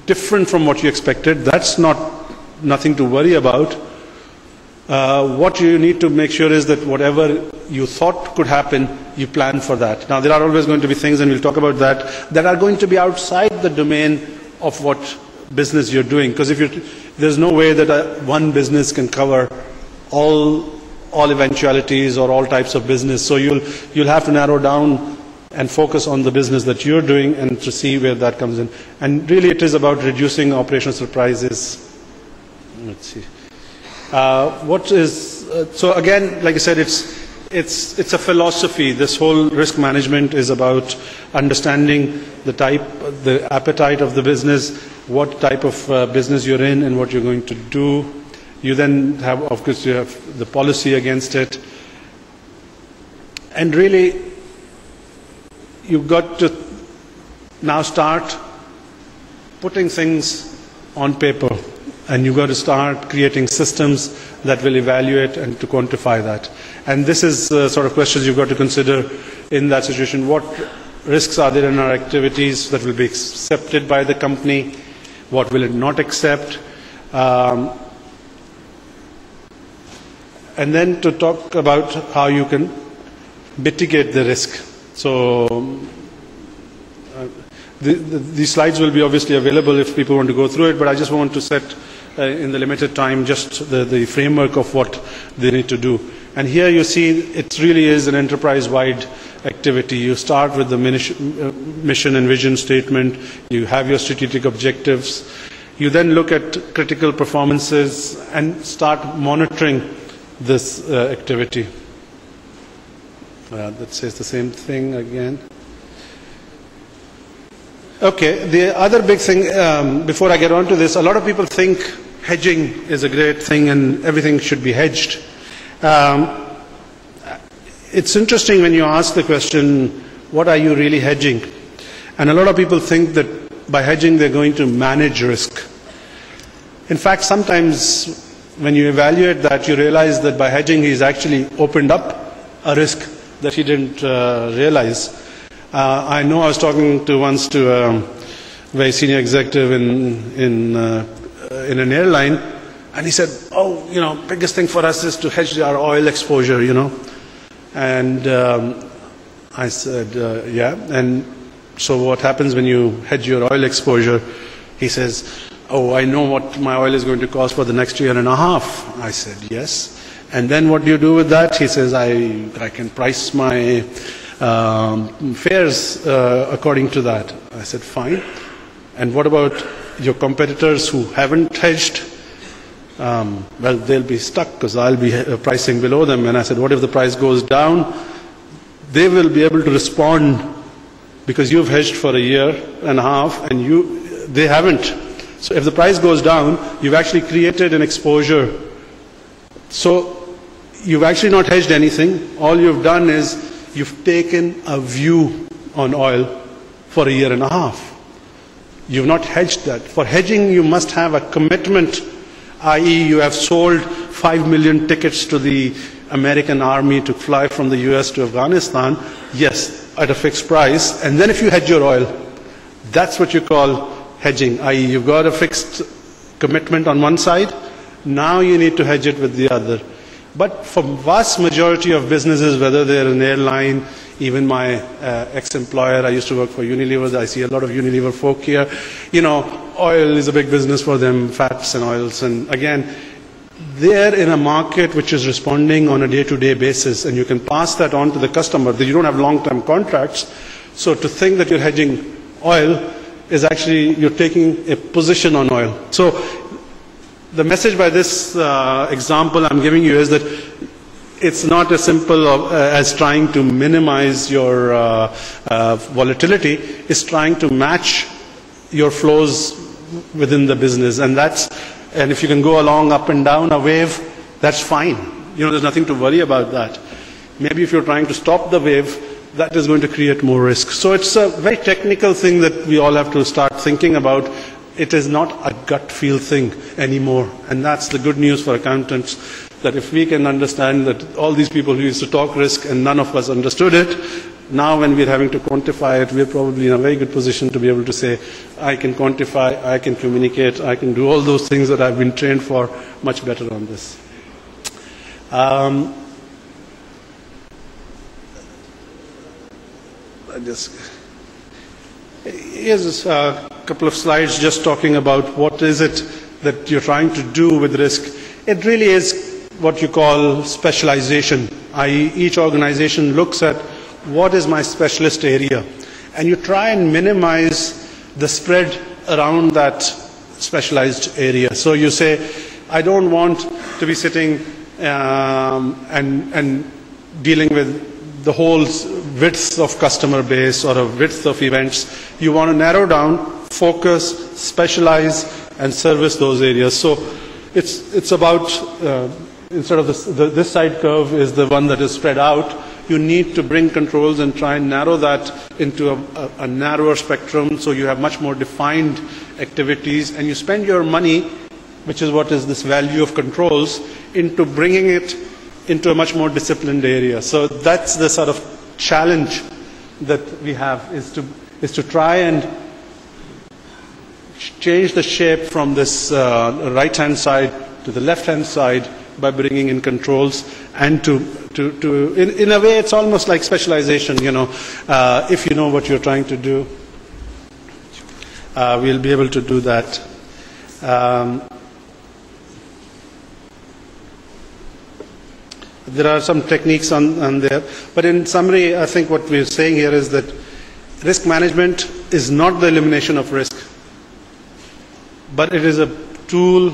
different from what you expected. That's nothing to worry about. What you need to make sure is that whatever you thought could happen, you plan for that. Now, there are always going to be things, and we'll talk about that are going to be outside the domain of what business you're doing. Because there's no way that one business can cover all eventualities or all types of business. So you'll have to narrow down and focus on the business that you're doing and to see where that comes in. And really, it is about reducing operational surprises. Let's see. So again, like I said, it's a philosophy. This whole risk management is about understanding the appetite of the business, what type of business you're in, and what you're going to do. You then have, of course, you have the policy against it, and really, you've got to now start putting things on paper. And you've got to start creating systems that will evaluate and to quantify that. And this is sort of questions you've got to consider in that situation. What risks are there in our activities that will be accepted by the company? What will it not accept? And then to talk about how you can mitigate the risk. So these slides will be obviously available if people want to go through it, but I just want to set in the limited time just the framework of what they need to do. And here you see it really is an enterprise-wide activity. You start with the mission and vision statement. You have your strategic objectives. You then look at critical performances and start monitoring this activity. That says the same thing again. Okay, the other big thing, before I get on to this, a lot of people think hedging is a great thing and everything should be hedged. It's interesting when you ask the question, what are you really hedging? And a lot of people think that by hedging they're going to manage risk. In fact, sometimes when you evaluate that, you realize that by hedging he's actually opened up a risk that he didn't realize. I know I was talking once to a very senior executive in an airline, and he said, "Oh, biggest thing for us is to hedge our oil exposure, And I said, "Yeah." And so what happens when you hedge your oil exposure? He says, "Oh, I know what my oil is going to cost for the next year and a half." I said, "Yes." And then what do you do with that? He says, I can price my fares according to that. I said, fine. And what about your competitors who haven't hedged? Well, they'll be stuck because I'll be pricing below them. And I said, what if the price goes down? They will be able to respond because you've hedged for a year and a half and they haven't. So if the price goes down, you've actually created an exposure. So you've actually not hedged anything. All you've done is you've taken a view on oil for a year and a half. You've not hedged that. For hedging, you must have a commitment, i.e. you have sold 5 million tickets to the American army to fly from the US to Afghanistan, yes, at a fixed price. And then if you hedge your oil, that's what you call hedging, i.e. you've got a fixed commitment on one side, now you need to hedge it with the other. But for vast majority of businesses, whether they're an airline, even my ex-employer, I used to work for Unilever, I see a lot of Unilever folk here, oil is a big business for them, fats and oils, and again, they're in a market which is responding on a day-to-day basis, and you can pass that on to the customer. You don't have long-term contracts, so to think that you're hedging oil is actually, you're taking a position on oil. So the message by this example I'm giving you is that it's not as simple as trying to minimize your volatility. It's trying to match your flows within the business, and if you can go along up and down a wave, that's fine. There's nothing to worry about that. Maybe if you're trying to stop the wave, that is going to create more risk. So it's a very technical thing that we all have to start thinking about. It is not a gut feel thing anymore. And that's the good news for accountants, that if we can understand that all these people who used to talk risk and none of us understood it, Now when we're having to quantify it, we're probably in a very good position to be able to say, I can quantify, I can communicate, I can do all those things that I've been trained for much better on this. Here's a couple of slides just talking about what is it that you're trying to do with risk. It really is what you call specialization, i.e. each organization looks at what is my specialist area, and you try and minimize the spread around that specialized area. So you say, I don't want to be sitting and dealing with the whole width of customer base or a width of events. You want to narrow down, focus, specialize, and service those areas. So it's about, instead of this side curve is the one that is spread out, you need to bring controls and try and narrow that into a narrower spectrum, so you have much more defined activities, and you spend your money, which is what is this value of controls, into bringing it into a much more disciplined area. So that's the sort of challenge that we have, is to try and change the shape from this right-hand side to the left-hand side by bringing in controls, and in a way it's almost like specialization, you know. If you know what you're trying to do, we'll be able to do that. There are some techniques on there, but in summary, I think what we're saying here is that risk management is not the elimination of risk, but it is a tool.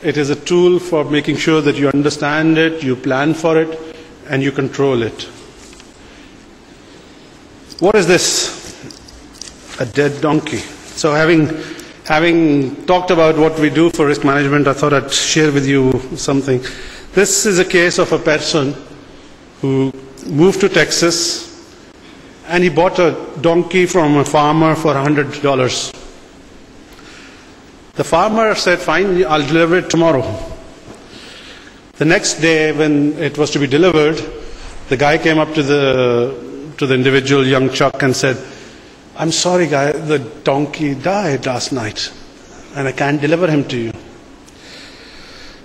It is a tool for making sure that you understand it, you plan for it, and you control it. What is this? A dead donkey. So having talked about what we do for risk management, I thought I'd share with you something. This is a case of a person who moved to Texas and he bought a donkey from a farmer for $100. The farmer said, fine, I'll deliver it tomorrow. The next day when it was to be delivered, the guy came up to the individual, young Chuck, and said, I'm sorry guy, the donkey died last night and I can't deliver him to you.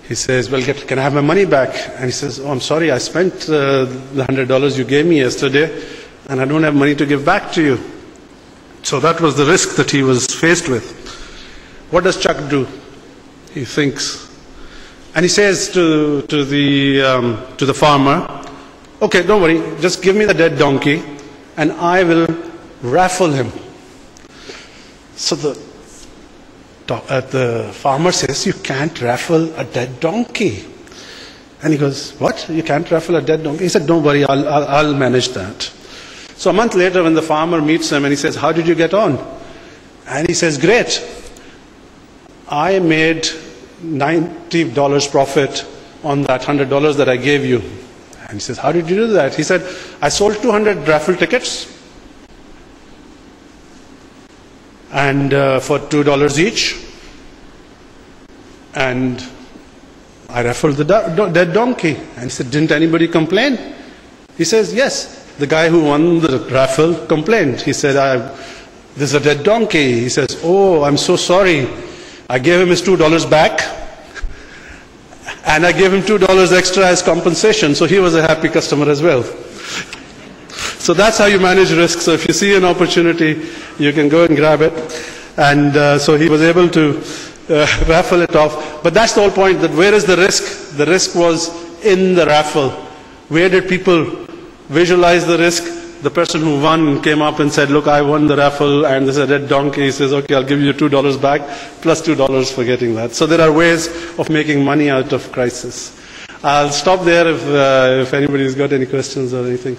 He says, well, can I have my money back? And he says, oh, I'm sorry, I spent the $100 you gave me yesterday and I don't have money to give back to you. So that was the risk that he was faced with. What does Chuck do? He thinks, and he says to the farmer, okay, don't worry, just give me the dead donkey and I will raffle him. So the farmer says, you can't raffle a dead donkey. And he goes, what? You can't raffle a dead donkey? He said, don't worry, I'll manage that. So a month later when the farmer meets him and he says, how did you get on? And he says, great. I made $90 profit on that $100 that I gave you. And he says, how did you do that? He said, I sold 200 raffle tickets and for $2 each, and I raffled the dead donkey. And he said, didn't anybody complain? He says, yes, the guy who won the raffle complained. He said, this is a dead donkey. He says, oh, I'm so sorry. I gave him his $2 back, and I gave him $2 extra as compensation, so he was a happy customer as well. So that's how you manage risk. So if you see an opportunity, you can go and grab it. And so he was able to raffle it off. But that's the whole point, that where is the risk? The risk was in the raffle. Where did people visualize the risk? The person who won came up and said, look, I won the raffle and this is a dead donkey. He says, okay, I'll give you $2 back plus $2 for getting that. So there are ways of making money out of crisis. I'll stop there if anybody's got any questions or anything.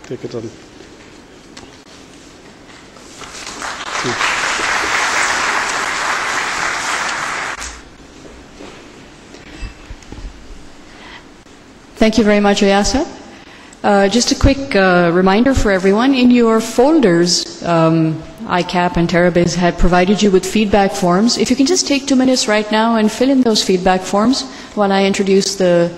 Take it on. Thank you very much, Ayaz. Just a quick reminder for everyone, in your folders, ICAP and TerraBiz had provided you with feedback forms. If you can just take 2 minutes right now and fill in those feedback forms while I introduce the